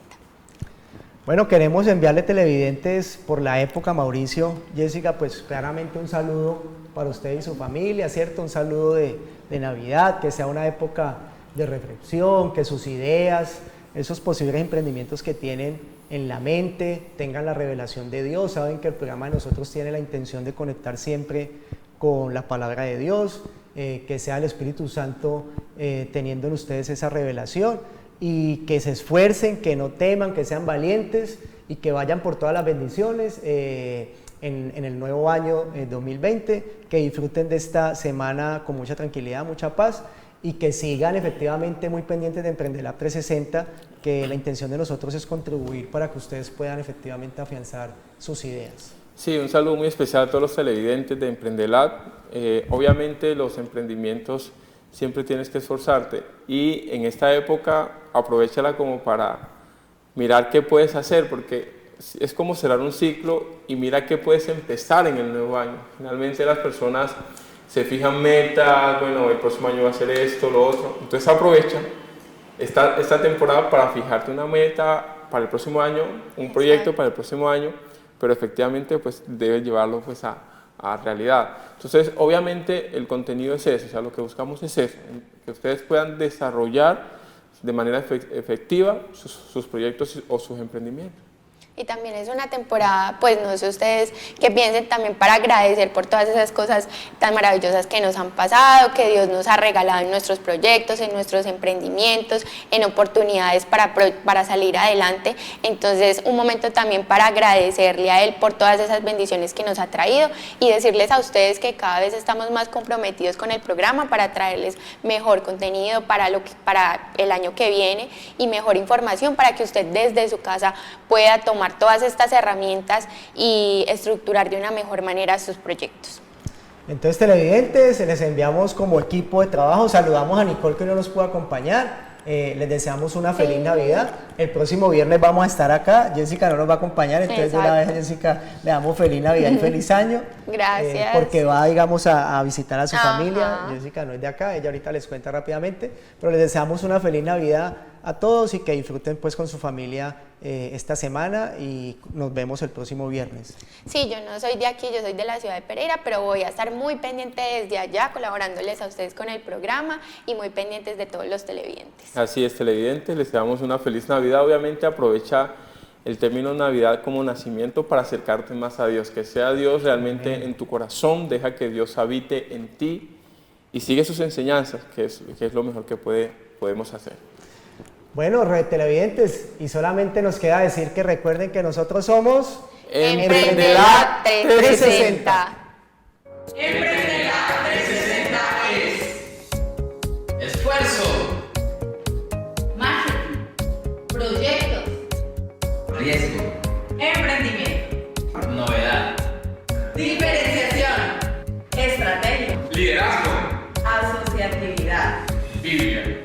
Bueno, queremos enviarle televidentes por la época, Mauricio, Jessica, pues claramente un saludo para usted y su familia, ¿cierto? Un saludo de Navidad, que sea una época de reflexión, que sus ideas, esos posibles emprendimientos que tienen en la mente, tengan la revelación de Dios. Saben que el programa de nosotros tiene la intención de conectar siempre con la palabra de Dios, que sea el Espíritu Santo teniendo en ustedes esa revelación, y que se esfuercen, que no teman, que sean valientes y que vayan por todas las bendiciones en el nuevo año 2020, que disfruten de esta semana con mucha tranquilidad, mucha paz, y que sigan efectivamente muy pendientes de Emprendelab 360, que la intención de nosotros es contribuir para que ustedes puedan efectivamente afianzar sus ideas. Sí, un saludo muy especial a todos los televidentes de Emprendelab. Obviamente los emprendimientos siempre tienes que esforzarte, y en esta época aprovéchala como para mirar qué puedes hacer, porque es como cerrar un ciclo y mira qué puedes empezar en el nuevo año. Finalmente las personas se fijan metas, bueno, el próximo año va a ser esto, lo otro, entonces aprovecha esta temporada para fijarte una meta para el próximo año, un proyecto para el próximo año, pero efectivamente pues debes llevarlo pues a realidad. Entonces, obviamente el contenido es eso, o sea, lo que buscamos es eso, que ustedes puedan desarrollar de manera efectiva sus proyectos o sus emprendimientos. Y también es una temporada, pues no sé ustedes que piensen también, para agradecer por todas esas cosas tan maravillosas que nos han pasado, que Dios nos ha regalado en nuestros proyectos, en nuestros emprendimientos, en oportunidades para salir adelante. Entonces, un momento también para agradecerle a Él por todas esas bendiciones que nos ha traído, y decirles a ustedes que cada vez estamos más comprometidos con el programa para traerles mejor contenido para el año que viene, y mejor información para que usted desde su casa pueda tomar todas estas herramientas y estructurar de una mejor manera sus proyectos. Entonces, televidentes, les enviamos como equipo de trabajo, saludamos a Nicole, que no nos pudo acompañar, les deseamos una feliz Navidad. El próximo viernes vamos a estar acá, Jessica no nos va a acompañar, entonces de una vez a Jessica le damos feliz Navidad y feliz año. Gracias. Porque va, digamos, a visitar a su familia. Jessica no es de acá, ella ahorita les cuenta rápidamente, pero les deseamos una feliz Navidad a todos y que disfruten pues con su familia esta semana, y nos vemos el próximo viernes. Sí, yo no soy de aquí, yo soy de la ciudad de Pereira, pero voy a estar muy pendiente desde allá, colaborándoles a ustedes con el programa y muy pendientes de todos los televidentes. Así es, televidentes, les deseamos una feliz Navidad. Obviamente aprovecha el término Navidad como nacimiento para acercarte más a Dios, que sea Dios realmente en tu corazón, deja que Dios habite en ti y sigue sus enseñanzas, que es lo mejor que podemos hacer. Bueno, televidentes, y solamente nos queda decir que recuerden que nosotros somos Emprendelab 360. Emprendelab 360 es esfuerzo, Marketing, proyectos, riesgo, emprendimiento, novedad, diferenciación, estrategia, liderazgo, asociatividad. Biblia.